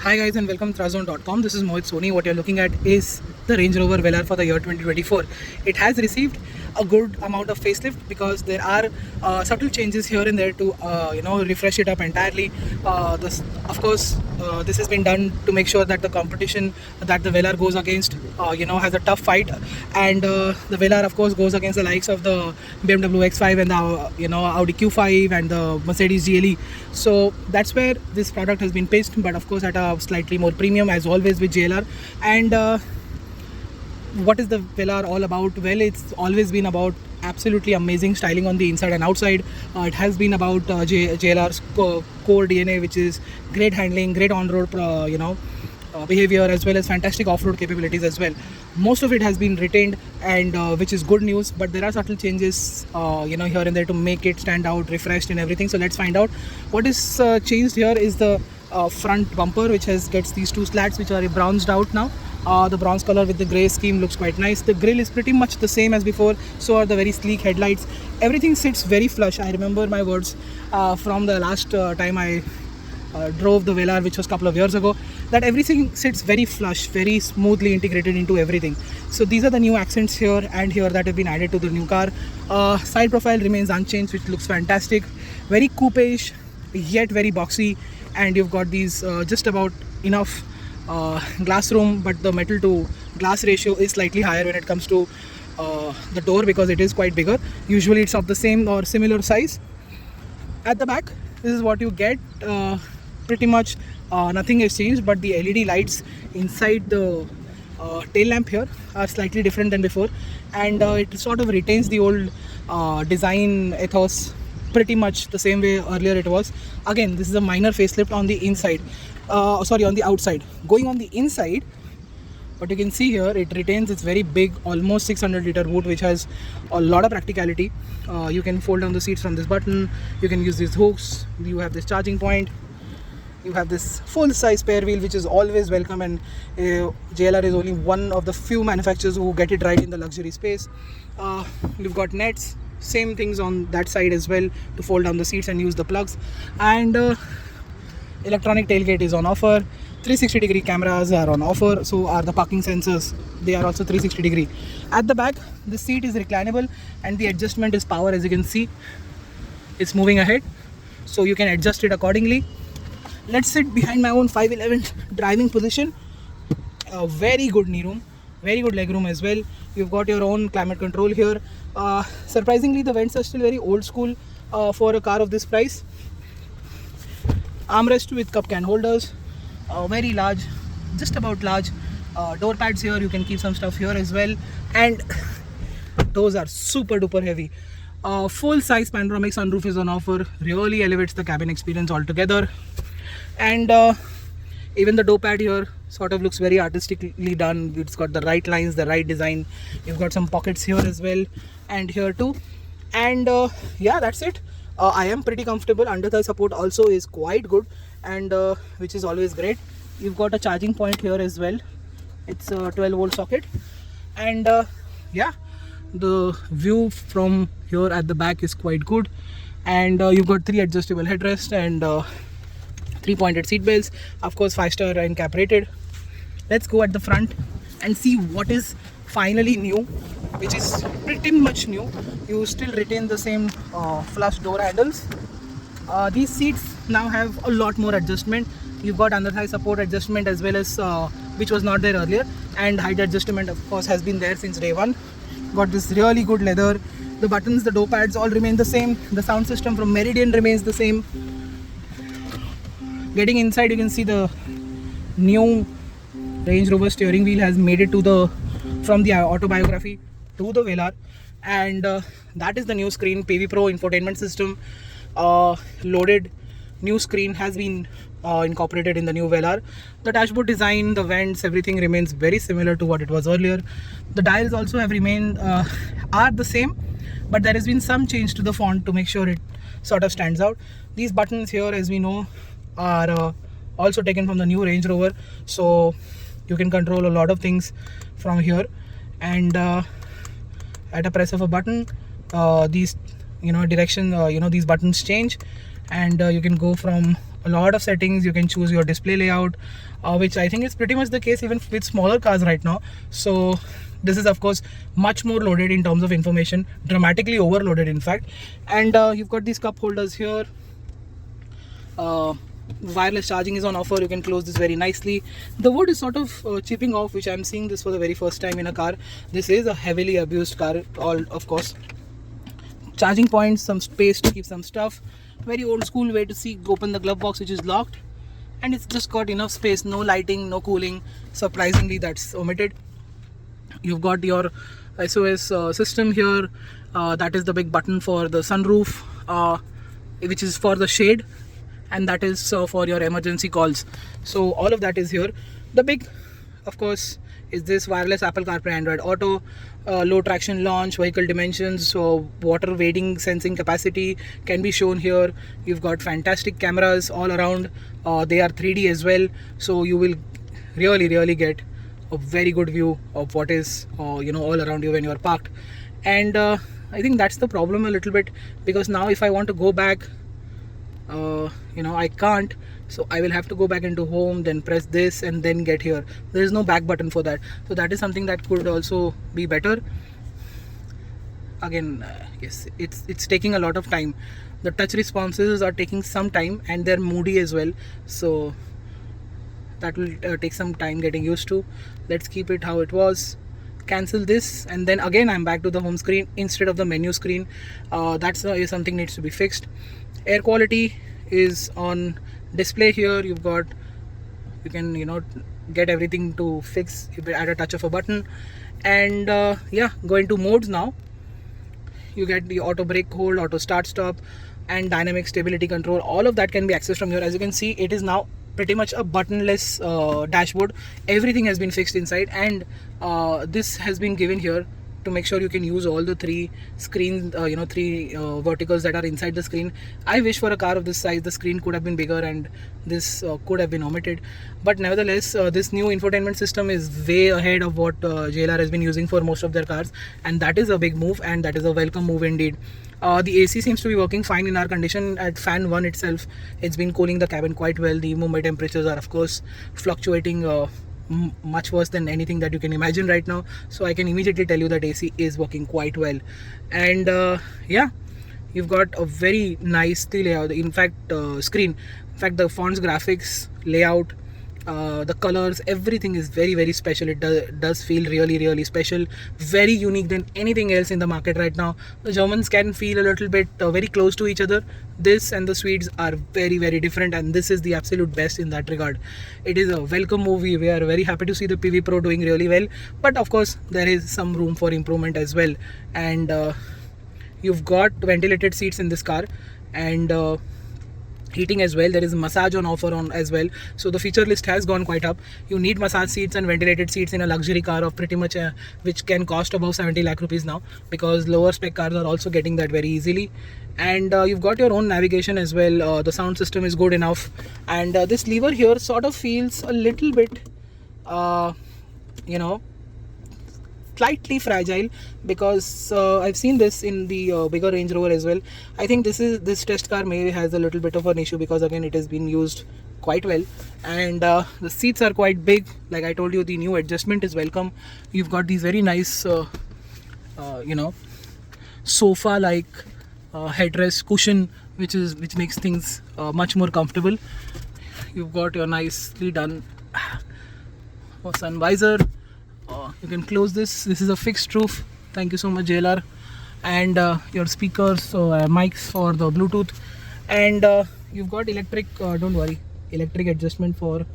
Hi guys and welcome to Trazone.com. This is Mohit Soni. What you're looking at is the Range Rover Velar for the year 2024. It has received a good amount of facelift because there are subtle changes here and there to refresh it up entirely. This has been done to make sure that the competition that the Velar goes against has a tough fight, and the Velar of course goes against the likes of the BMW X5 and the Audi Q5 and the Mercedes GLE. So that's where this product has been pitched, but of course at a slightly more premium, as always with JLR. And what is the Velar all about? Well, it's always been about absolutely amazing styling on the inside and outside. It has been about JLR's core DNA, which is great handling, great on-road behavior, as well as fantastic off-road capabilities as well. Most of it has been retained, and which is good news, but there are subtle changes here and there to make it stand out, refreshed and everything. So let's find out what is changed. Here is the front bumper, which gets these two slats which are bronzed out now. The bronze color with the grey scheme looks quite nice. The grille is pretty much the same as before, so are the very sleek headlights. Everything sits very flush. I remember my words from the last time I drove the Velar, which was a couple of years ago, that everything sits very flush, very smoothly integrated into everything. So these are the new accents here and here that have been added to the new car. Side profile remains unchanged, which looks fantastic. Very coupe-ish, yet very boxy, and you've got these just about enough glass room, but the metal to glass ratio is slightly higher when it comes to the door, because it is quite bigger. Usually it's of the same or similar size. At the back, this is what you get. Pretty much nothing has changed, but the LED lights inside the tail lamp here are slightly different than before, and it sort of retains the old design ethos pretty much the same way earlier it was. Again, this is a minor facelift on the inside, on the outside. Going on the inside, what you can see here, it retains its very big, almost 600-liter boot, which has a lot of practicality. You can fold down the seats from this button, you can use these hooks, you have this charging point, you have this full-size spare wheel, which is always welcome, and JLR is only one of the few manufacturers who get it right in the luxury space. You've got nets, same things on that side as well, to fold down the seats and use the plugs. And electronic tailgate is on offer. 360-degree cameras are on offer, so are the parking sensors. They are also 360-degree. At the back, the seat is reclinable and the adjustment is power. As you can see, it's moving ahead, so you can adjust it accordingly. Let's sit behind my own 511 driving position. Very good knee room, very good leg room as well. You've got your own climate control here. Surprisingly, the vents are still very old school for a car of this price. Armrest with cup can holders, very large, just about large door pads here. You can keep some stuff here as well, and those are super duper heavy. Full size panoramic sunroof is on offer, really elevates the cabin experience altogether. And even the door pad here sort of looks very artistically done. It's got the right lines, the right design. You've got some pockets here as well, and here too. And yeah, that's it. I am pretty comfortable. Under the support also is quite good, and which is always great. You've got a charging point here as well. It's a 12-volt socket, and yeah, the view from here at the back is quite good. And you've got 3 adjustable headrests and 3 pointed seat belts. Of course, 5-star NCAP rated. Let's go at the front and see what is finally new, which is pretty much new. You still retain the same flush door handles. These seats now have a lot more adjustment. You've got under thigh support adjustment as well as which was not there earlier, and height adjustment of course has been there since day one. Got this really good leather. The buttons, the door pads all remain the same. The sound system from Meridian remains the same. Getting inside, you can see the new Range Rover steering wheel has made it to from the autobiography to the Velar, and that is the new screen. PV Pro infotainment system, loaded new screen has been incorporated in the new Velar. The dashboard design, the vents, everything remains very similar to what it was earlier. The dials also have remained are the same, but there has been some change to the font to make sure it sort of stands out. These buttons here, as we know, are also taken from the new Range Rover, so you can control a lot of things from here. And at a press of a button, these direction these buttons change, and you can go from a lot of settings. You can choose your display layout, which I think is pretty much the case even with smaller cars right now. So this is of course much more loaded in terms of information, dramatically overloaded in fact. And you've got these cup holders here. Wireless charging is on offer. You can close this very nicely. The wood is sort of chipping off, which I'm seeing this for the very first time in a car. This is a heavily abused car, all of course. Charging points, some space to keep some stuff. Very old school way to see, open the glove box, which is locked, and it's just got enough space. No lighting, no cooling. Surprisingly, that's omitted. You've got your SOS system here. That is the big button for the sunroof, which is for the shade, and that is for your emergency calls. So all of that is here. The big, of course, is this wireless Apple CarPlay Android Auto, low traction launch, vehicle dimensions, so water wading sensing capacity can be shown here. You've got fantastic cameras all around. They are 3D as well, so you will really get a very good view of what is all around you when you are parked. And I think that's the problem a little bit, because now if I want to go back, I can't. So I will have to go back into home, then press this and then get here. There is no back button for that. So that is something that could also be better. Again, yes, it's taking a lot of time. The touch responses are taking some time, and they're moody as well. So that will take some time getting used to. Let's keep it how it was. Cancel this, and then again I'm back to the home screen instead of the menu screen. That's something needs to be fixed. Air quality is on display here. You can get everything to fix at a touch of a button. And go into modes now. You get the auto brake hold, auto start stop, and dynamic stability control. All of that can be accessed from here. As you can see, it is now pretty much a buttonless dashboard. Everything has been fixed inside, and this has been given here to make sure you can use all the three screens, three verticals that are inside the screen. I wish for a car of this size the screen could have been bigger, and this could have been omitted. But nevertheless, this new infotainment system is way ahead of what JLR has been using for most of their cars, and that is a big move, and that is a welcome move indeed. The AC seems to be working fine in our condition. At fan 1 itself, it's been cooling the cabin quite well. The Mumbai temperatures are of course fluctuating much worse than anything that you can imagine right now. So I can immediately tell you that AC is working quite well. And you've got a very nice layout. In fact, screen. In fact, the fonts, graphics, layout, the colors, everything is very special. It does feel really special, very unique than anything else in the market right now. The Germans can feel a little bit very close to each other. This and the Swedes are very different, and this is the absolute best in that regard. It is a welcome movie. We are very happy to see the PV Pro doing really well, but of course there is some room for improvement as well. And you've got ventilated seats in this car, and heating as well. There is a massage on offer on as well, so the feature list has gone quite up. You need massage seats and ventilated seats in a luxury car of pretty much which can cost above 70 lakh rupees now, because lower spec cars are also getting that very easily. And you've got your own navigation as well. The sound system is good enough, and this lever here sort of feels a little bit slightly fragile, because I've seen this in the bigger Range Rover as well. I think this test car maybe has a little bit of an issue, because again it has been used quite well. And the seats are quite big. Like I told you, the new adjustment is welcome. You've got these very nice sofa like headrest cushion, which makes things much more comfortable. You've got your nicely done sun visor. You can close this. This is a fixed roof. Thank you so much, JLR. And your speakers, so mics for the Bluetooth. And you've got electric, don't worry, electric adjustment for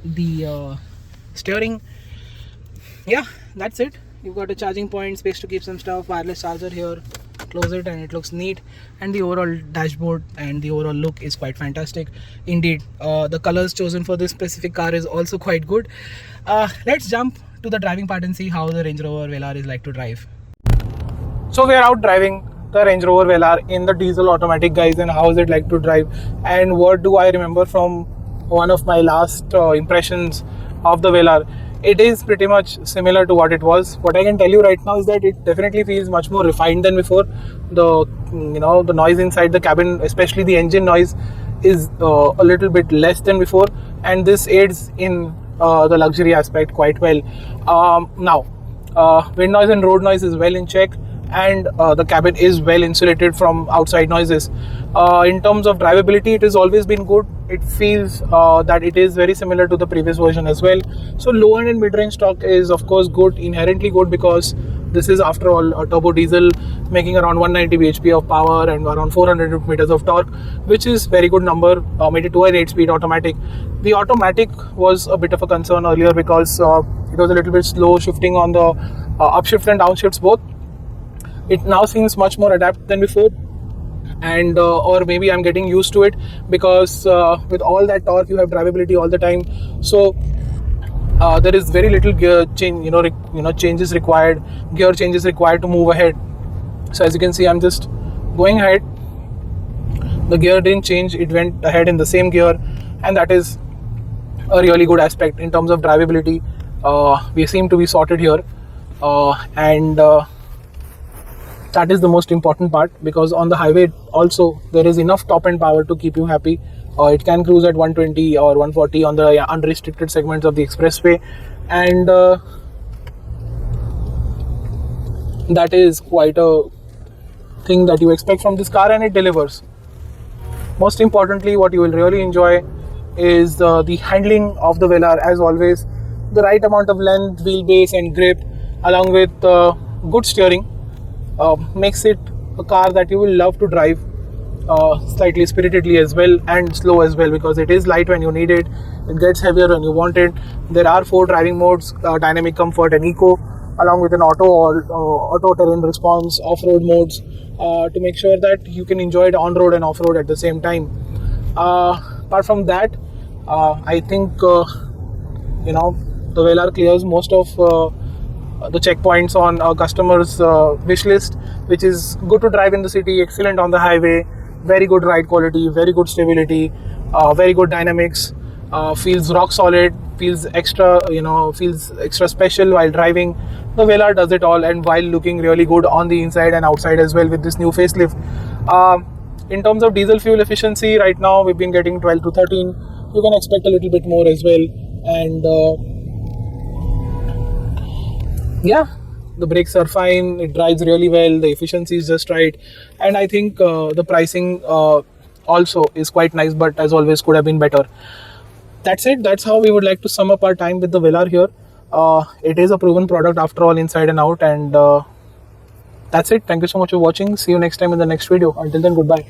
the steering. Yeah, that's it. You've got a charging point, space to keep some stuff, wireless charger here. Close it, and it looks neat. And the overall dashboard and the overall look is quite fantastic indeed. The colors chosen for this specific car is also quite good. Let's jump to the driving part and see how the Range Rover Velar is like to drive. So we are out driving the Range Rover Velar in the diesel automatic, guys, and how is it like to drive, and what do I remember from one of my last impressions of the Velar. It is pretty much similar to what it was. What I can tell you right now is that it definitely feels much more refined than before. The noise inside the cabin, especially the engine noise, is a little bit less than before, and this aids in the luxury aspect quite well. Now, wind noise and road noise is well in check, and the cabin is well insulated from outside noises. In terms of drivability, it has always been good. It feels that it is very similar to the previous version as well. So low end and mid range torque is of course good, inherently good, because this is after all a turbo diesel making around 190 bhp of power and around 400 meters of torque, which is very good number. Made it to an 8-speed automatic. The automatic was a bit of a concern earlier because it was a little bit slow shifting on the upshift and downshifts both. It now seems much more adept than before, and or maybe I'm getting used to it, because with all that torque you have drivability all the time. So there is very little gear change, changes required, gear changes required to move ahead. So as you can see, I'm just going ahead. The gear didn't change, it went ahead in the same gear, and that is a really good aspect in terms of drivability. We seem to be sorted here, and that is the most important part, because on the highway also there is enough top end power to keep you happy. It can cruise at 120 or 140 on the unrestricted segments of the expressway, and that is quite a thing that you expect from this car, and it delivers. Most importantly, what you will really enjoy is the handling of the Velar. As always, the right amount of length, wheelbase and grip, along with good steering, makes it a car that you will love to drive, slightly spiritedly as well, and slow as well, because it is light when you need it, it gets heavier when you want it. There are 4 driving modes: dynamic, comfort and eco, along with an auto terrain response, off-road modes, to make sure that you can enjoy it on-road and off-road at the same time. Apart from that, I think the Velar clears most of the checkpoints on a customer's wish list, which is good to drive in the city, excellent on the highway, very good ride quality, very good stability, very good dynamics, feels rock solid, feels extra special while driving. The Velar does it all, and while looking really good on the inside and outside as well with this new facelift. In terms of diesel fuel efficiency, right now we've been getting 12 to 13. You can expect a little bit more as well, and yeah, the brakes are fine, it drives really well, the efficiency is just right, and I think the pricing also is quite nice, but as always could have been better. That's it. That's how we would like to sum up our time with the Velar here. It is a proven product after all, inside and out, and that's it. Thank you so much for watching. See you next time in the next video. Until then, goodbye.